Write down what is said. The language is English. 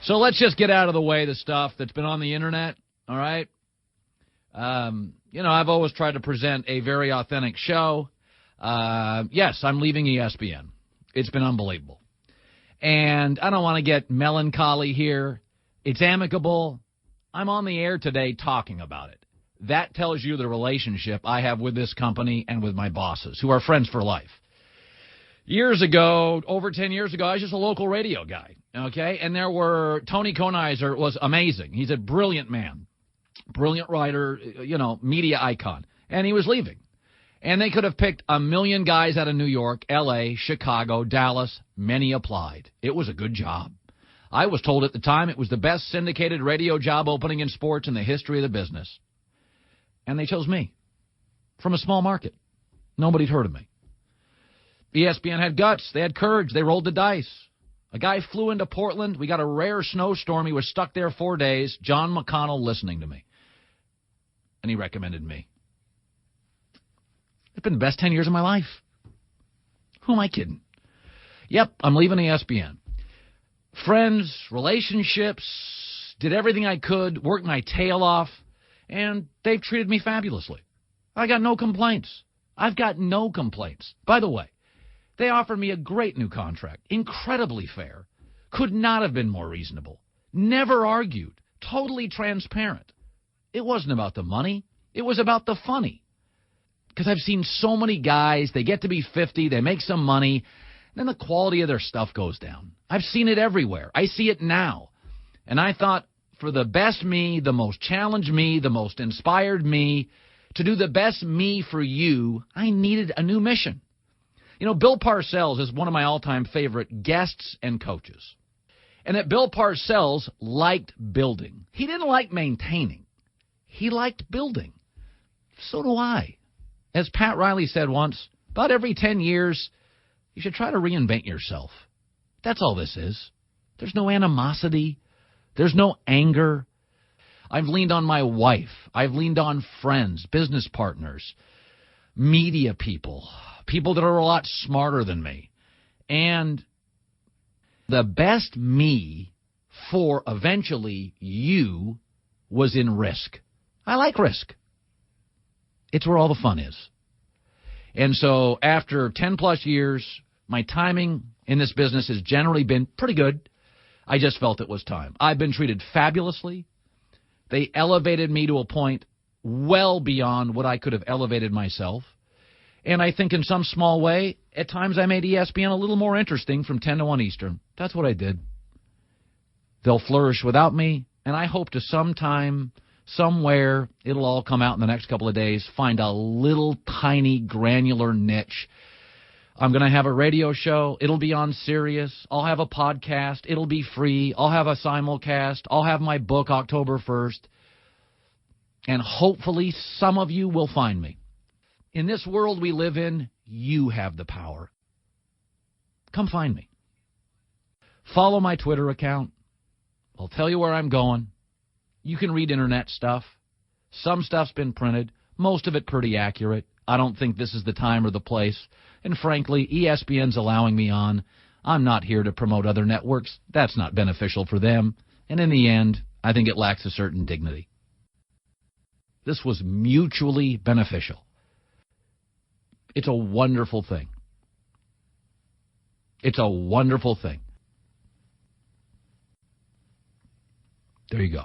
So let's just get out of the way the stuff that's been on the internet, all right? I've always tried to present a very authentic show. Yes, I'm leaving ESPN. It's been unbelievable. And I don't want to get melancholy here. It's amicable. I'm on the air today talking about it. That tells you the relationship I have with this company and with my bosses, who are friends for life. Years ago, over 10 years ago, I was just a local radio guy, okay? And Tony Kornheiser was amazing. He's a brilliant man, brilliant writer, media icon. And he was leaving. And they could have picked a million guys out of New York, L.A., Chicago, Dallas. Many applied. It was a good job. I was told at the time it was the best syndicated radio job opening in sports in the history of the business. And they chose me from a small market. Nobody'd heard of me. ESPN had guts. They had courage. They rolled the dice. A guy flew into Portland. We got a rare snowstorm. He was stuck there 4 days. John McConnell listening to me. And he recommended me. It's been the best 10 years of my life. Who am I kidding? Yep, I'm leaving ESPN. Friends, relationships, did everything I could, worked my tail off, and they've treated me fabulously. I got no complaints. I've got no complaints. By the way, they offered me a great new contract, incredibly fair, could not have been more reasonable, never argued, totally transparent. It wasn't about the money. It was about the funny. Because I've seen so many guys, they get to be 50, they make some money, then the quality of their stuff goes down. I've seen it everywhere. I see it now. And I thought, for the best me, the most challenged me, the most inspired me, to do the best me for you, I needed a new mission. Bill Parcells is one of my all-time favorite guests and coaches. And that Bill Parcells liked building. He didn't like maintaining. He liked building. So do I. As Pat Riley said once, about every 10 years, you should try to reinvent yourself. That's all this is. There's no animosity. There's no anger. I've leaned on my wife. I've leaned on friends, business partners, media people, people that are a lot smarter than me. And the best me for eventually you was in risk. I like risk. It's where all the fun is. And so after 10-plus years, my timing in this business has generally been pretty good. I just felt it was time. I've been treated fabulously. They elevated me to a point well beyond what I could have elevated myself. And I think in some small way, at times I made ESPN a little more interesting from 10 to 1 Eastern. That's what I did. They'll flourish without me, and I hope to sometime, somewhere, it'll all come out in the next couple of days, find a little tiny granular niche. I'm going to have a radio show. It'll be on Sirius. I'll have a podcast. It'll be free. I'll have a simulcast. I'll have my book October 1st. And hopefully some of you will find me. In this world we live in, you have the power. Come find me. Follow my Twitter account. I'll tell you where I'm going. You can read internet stuff. Some stuff's been printed. Most of it pretty accurate. I don't think this is the time or the place. And frankly, ESPN's allowing me on. I'm not here to promote other networks. That's not beneficial for them. And in the end, I think it lacks a certain dignity. This was mutually beneficial. It's a wonderful thing. It's a wonderful thing. There you go.